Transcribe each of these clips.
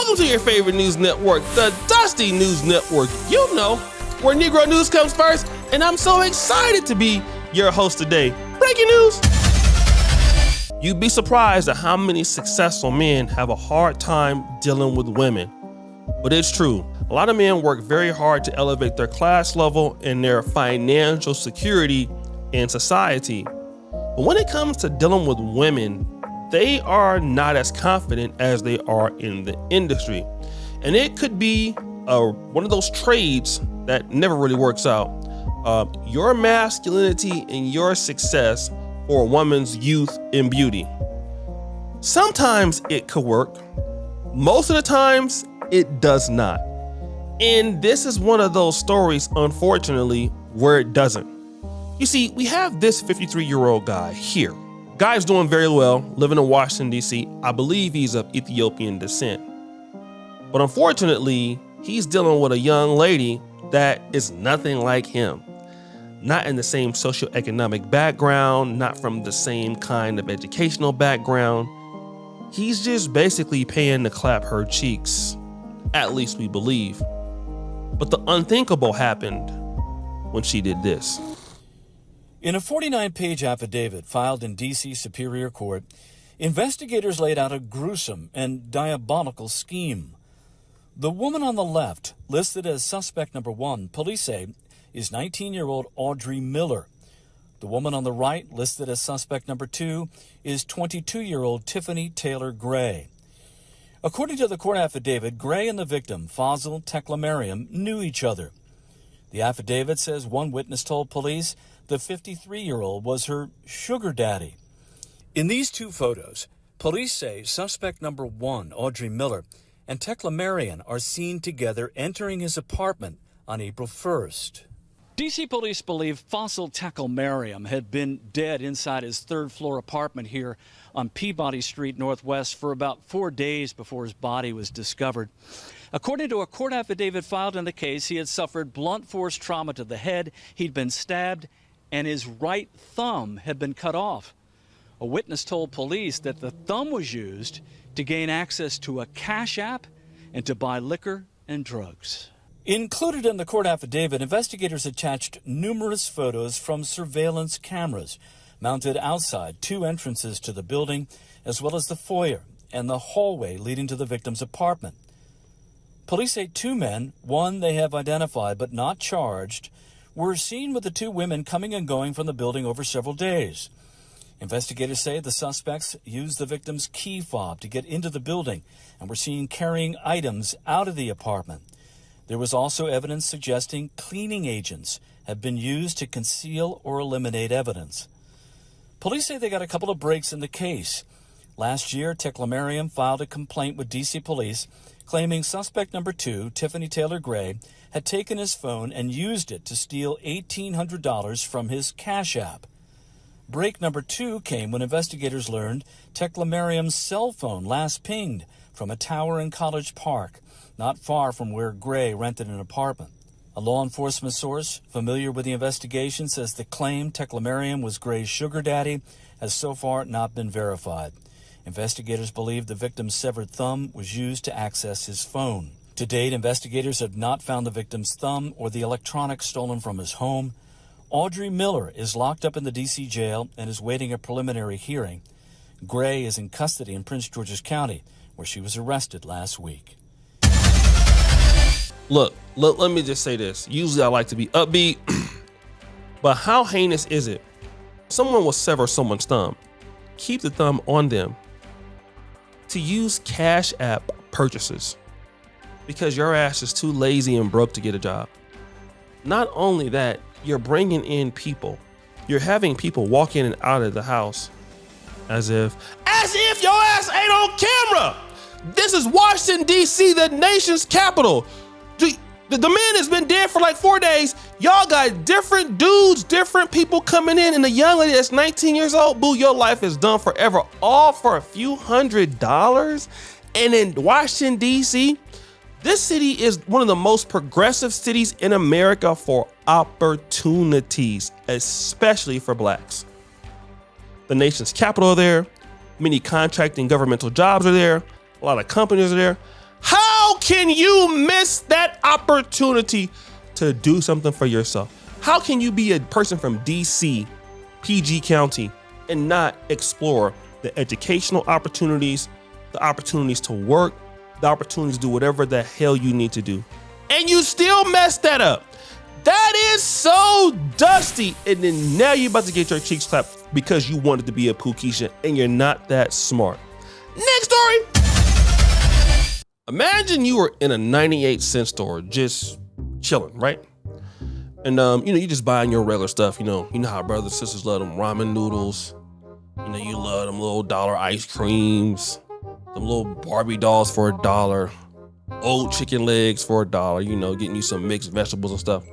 Welcome to your favorite news network, the Dusty News Network. You know, where Negro news comes first, and I'm so excited to be your host today. Breaking news! You'd be surprised at how many successful men have a hard time dealing with women. But it's true. A lot of men work very hard to elevate their class level and their financial security in society. But when it comes to dealing with women, they are not as confident as they are in the industry. And it could be one of those trades that never really works out. Your masculinity and your success for a woman's youth and beauty. Sometimes it could work. Most of the times it does not. And this is one of those stories, unfortunately, where it doesn't. You see, we have this 53-year-old guy here. Guy's doing very well, living in Washington, D.C. I believe he's of Ethiopian descent. But unfortunately, he's dealing with a young lady that is nothing like him. Not in the same socioeconomic background, not from the same kind of educational background. He's just basically paying to clap her cheeks. At least we believe. But the unthinkable happened when she did this. In a 49-page affidavit filed in D.C. Superior Court, investigators laid out a gruesome and diabolical scheme. The woman on the left, listed as suspect number 1, police say, is 19-year-old Audrey Miller. The woman on the right, listed as suspect number 2, is 22-year-old Tiffany Taylor Gray. According to the court affidavit, Gray and the victim, Fazil Teklemariam, knew each other. The affidavit says one witness told police the 53-year-old was her sugar daddy. In these two photos, police say suspect number 1, Audrey Miller, and Teklemariam are seen together entering his apartment on April 1st. D.C. police believe Fazil Teklemariam had been dead inside his third-floor apartment here on Peabody Street Northwest for about 4 days before his body was discovered. According to a court affidavit filed in the case, he had suffered blunt force trauma to the head, he'd been stabbed, and his right thumb had been cut off. A witness told police that the thumb was used to gain access to a cash app and to buy liquor and drugs. Included in the court affidavit, investigators attached numerous photos from surveillance cameras mounted outside 2 entrances to the building, as well as the foyer and the hallway leading to the victim's apartment. Police say 2 men, one they have identified but not charged, were seen with the 2 women coming and going from the building over several days. Investigators say the suspects used the victim's key fob to get into the building and were seen carrying items out of the apartment. There was also evidence suggesting cleaning agents had been used to conceal or eliminate evidence. Police say they got a couple of breaks in the case. Last year, Teklemariam filed a complaint with D.C. police claiming suspect number 2, Tiffany Taylor Gray, had taken his phone and used it to steal $1,800 from his Cash App. Break number 2 came when investigators learned Teklemariam's cell phone last pinged from a tower in College Park, not far from where Gray rented an apartment. A law enforcement source familiar with the investigation says the claim Teklemariam was Gray's sugar daddy has so far not been verified. Investigators believe the victim's severed thumb was used to access his phone. To date, investigators have not found the victim's thumb or the electronics stolen from his home. Audrey Miller is locked up in the D.C. jail and is waiting a preliminary hearing. Gray is in custody in Prince George's County, where she was arrested last week. Look, let me just say this. Usually I like to be upbeat, but how heinous is it? Someone will sever someone's thumb. Keep the thumb on them. To use Cash App purchases because your ass is too lazy and broke to get a job. Not only that, you're bringing in people. You're having people walk in and out of the house as if your ass ain't on camera. This is Washington, D.C., the nation's capital. The man has been dead for like 4 days. Y'all got different dudes, different people coming in, and the young lady that's 19 years old, boo, your life is done forever, all for a few $100s. And in Washington, D.C., this city is one of the most progressive cities in America for opportunities, especially for blacks. The nation's capital there, many contracting governmental jobs are there, a lot of companies are there. How can you miss that opportunity to do something for yourself? How can you be a person from DC, PG County, and not explore the educational opportunities, the opportunities to work, the opportunities to do whatever the hell you need to do? And you still messed that up. That is so dusty. And then now you're about to get your cheeks clapped because you wanted to be a Pookeisha and you're not that smart. Next story. Imagine you were in a 98-cent store just chilling, right? And you just buying your regular stuff, you know how brothers and sisters love them ramen noodles. You love them little dollar ice creams, them little Barbie dolls for $1, old chicken legs for $1, getting you some mixed vegetables and stuff.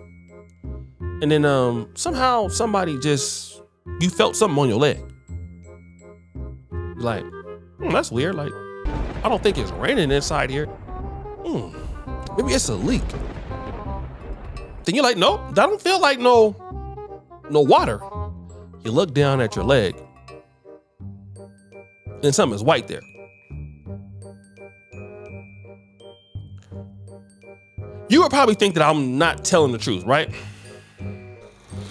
And then somehow somebody you felt something on your leg. You're like, that's weird. Like, I don't think it's raining inside here. Maybe it's a leak. Then you're like, no, that don't feel like no water. You look down at your leg and something is white there. You would probably think that I'm not telling the truth, right?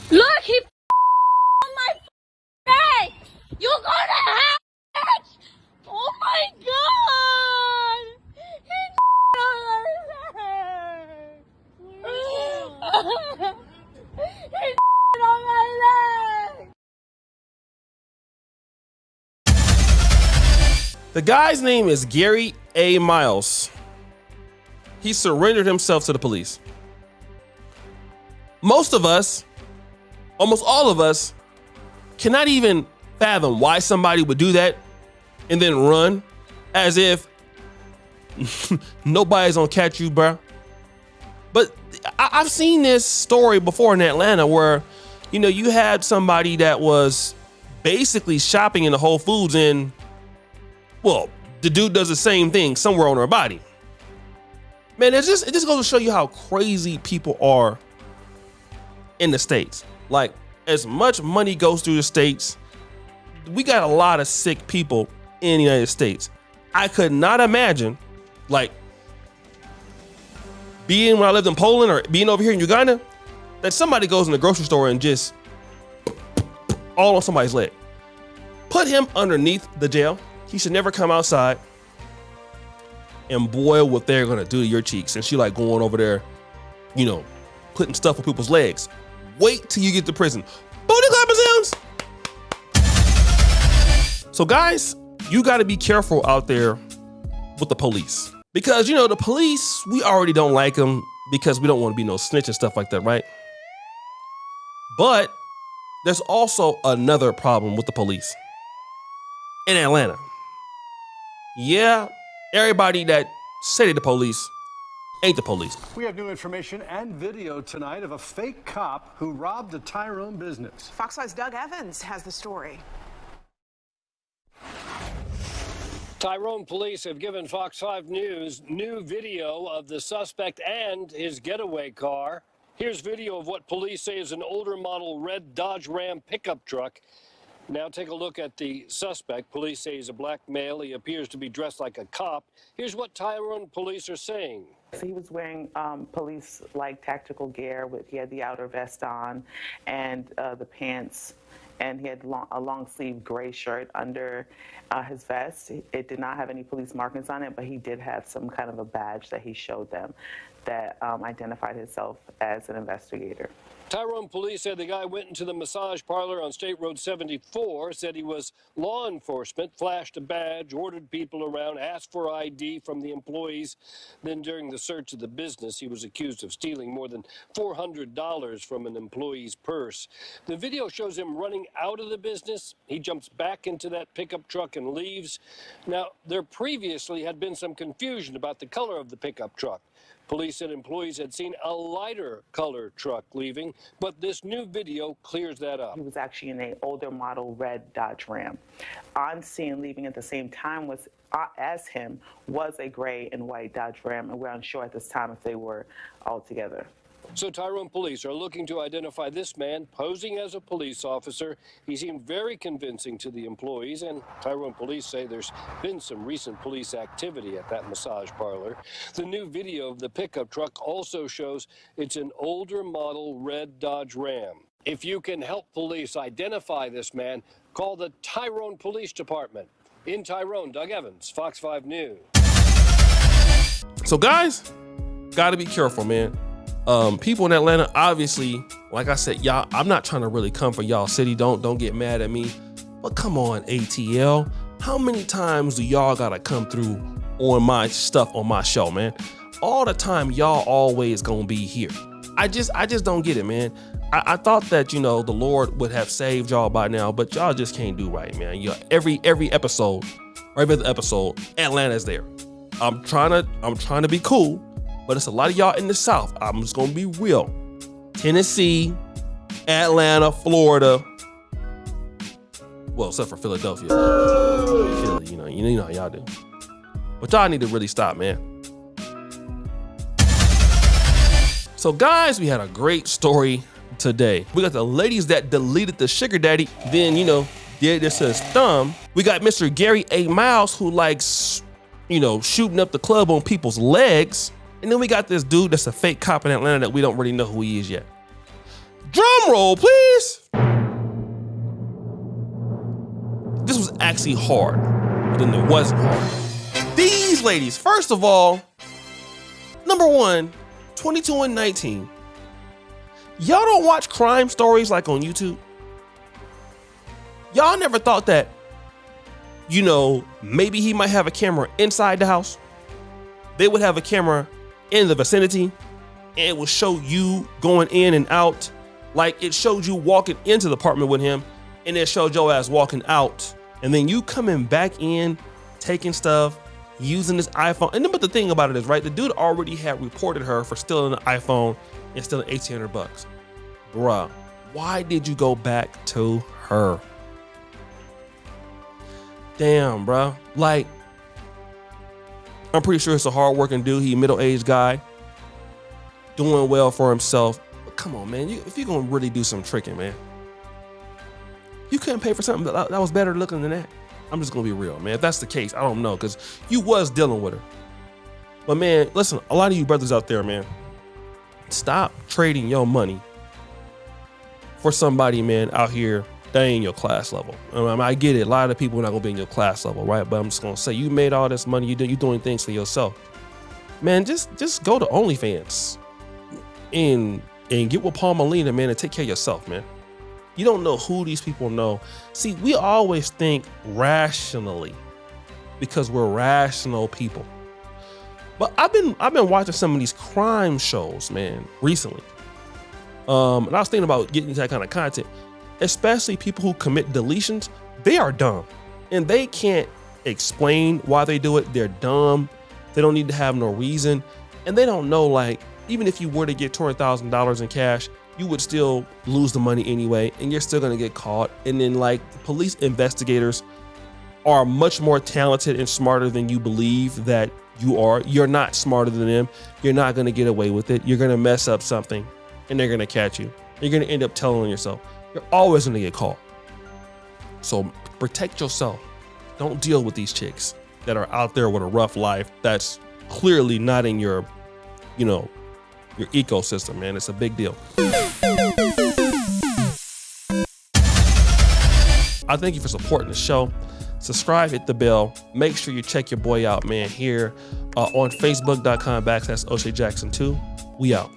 Look, he on my face. You're gonna have it. Oh my God. He on my leg. He on my leg. The guy's name is Gary A. Miles. He surrendered himself to the police. Most of us, almost all of us, cannot even fathom why somebody would do that and then run as if nobody's gonna catch you, bro. But I've seen this story before in Atlanta where, you had somebody that was basically shopping in the Whole Foods and, well, the dude does the same thing somewhere on her body. Man, it just goes to show you how crazy people are in the States. Like, as much money goes through the States, we got a lot of sick people in the United States. I could not imagine, like, being when I lived in Poland or being over here in Uganda, that somebody goes in the grocery store and just all on somebody's leg. Put him underneath the jail. He should never come outside. And boy, what they're gonna do to your cheeks. And she like going over there, putting stuff on people's legs. Wait till you get to prison. Booty clapping sounds. So guys, you gotta be careful out there with the police. Because the police, we already don't like them because we don't want to be no snitch and stuff like that, right? But there's also another problem with the police in Atlanta. Yeah, everybody that say they're the police ain't the police. We have new information and video tonight of a fake cop who robbed a Tyrone business. Fox 5's Doug Evans has the story. Tyrone police have given Fox 5 News new video of the suspect and his getaway car. Here's video of what police say is an older model red Dodge Ram pickup truck. Now take a look at the suspect. Police say he's a black male. He appears to be dressed like a cop. Here's what Tyrone police are saying. He was wearing police-like tactical gear. He had the outer vest on and the pants, and he had a long-sleeve gray shirt under his vest. It did not have any police markings on it, but he did have some kind of a badge that he showed them that identified himself as an investigator. Tyrone police said the guy went into the massage parlor on State Road 74, said he was law enforcement, flashed a badge, ordered people around, asked for ID from the employees. Then during the search of the business, he was accused of stealing more than $400 from an employee's purse. The video shows him running out of the business. He jumps back into that pickup truck and leaves. Now, there previously had been some confusion about the color of the pickup truck. Police said employees had seen a lighter color truck leaving, but this new video clears that up. He was actually in an older model red Dodge Ram. On scene, leaving at the same time as him was a gray and white Dodge Ram, and we're unsure at this time if they were all together. So Tyrone police are looking to identify this man posing as a police officer. He seemed very convincing to the employees, and Tyrone police say there's been some recent police activity at that massage parlor. The new video of the pickup truck also shows it's an older model red Dodge Ram. If you can help police identify this man, call the Tyrone Police Department. In Tyrone, Doug Evans, Fox 5 News. So guys, gotta be careful, man. People in Atlanta, obviously, like I said, y'all, I'm not trying to really come for y'all city. Don't get mad at me. But come on, ATL. How many times do y'all gotta come through on my stuff on my show, man? All the time, y'all always gonna be here. I just don't get it, man. I thought that, you know, the Lord would have saved y'all by now, but y'all just can't do right, man. Every episode, Atlanta's there. I'm trying to be cool, but it's a lot of y'all in the South. I'm just gonna be real. Tennessee, Atlanta, Florida. Well, except for Philadelphia. Philly, you know how y'all do. But y'all need to really stop, man. So guys, we had a great story today. We got the ladies that deleted the sugar daddy, then, did this to his thumb. We got Mr. Gary A. Miles, who likes, shooting up the club on people's legs. And then we got this dude that's a fake cop in Atlanta that we don't really know who he is yet. Drum roll, please. This was actually hard, but then it wasn't hard. These ladies, first of all, number one, 22 and 19. Y'all don't watch crime stories like on YouTube? Y'all never thought that, maybe he might have a camera inside the house? They would have a camera in the vicinity, and it will show you going in and out. Like it showed you walking into the apartment with him, and it showed your ass walking out. And then you coming back in, taking stuff, using this iPhone. And then, but the thing about it is, right, the dude already had reported her for stealing an iPhone and stealing $1,800. Bruh, why did you go back to her? Damn, bruh. Like, I'm pretty sure it's a hard-working dude. He a middle-aged guy, doing well for himself. But come on, man. If you're gonna really do some tricking, man, you couldn't pay for something that was better looking than that. I'm just gonna be real, man. If that's the case, I don't know, because you was dealing with her. But man, listen, a lot of you brothers out there, man, stop trading your money for somebody, man, out here that ain't your class level. I get it. A lot of the people are not gonna be in your class level, right? But I'm just gonna say, you made all this money. You doing things for yourself, man. Just go to OnlyFans and get with Permantly, man, and take care of yourself, man. You don't know who these people know. See, we always think rationally because we're rational people. But I've been watching some of these crime shows, man, recently. And I was thinking about getting into that kind of content, especially people who commit deletions. They are dumb and they can't explain why they do it. They're dumb. They don't need to have no reason. And they don't know, like, even if you were to get $200,000 in cash, you would still lose the money anyway, and you're still gonna get caught. And then, like, police investigators are much more talented and smarter than you believe that you are. You're not smarter than them. You're not gonna get away with it. You're gonna mess up something, and they're gonna catch you. You're gonna end up telling on yourself. You're always gonna get caught. So protect yourself. Don't deal with these chicks that are out there with a rough life that's clearly not in your, your ecosystem, man. It's a big deal. I thank you for supporting the show. Subscribe, hit the bell. Make sure you check your boy out, man, here on Facebook.com/OShay Jackson 2. We out.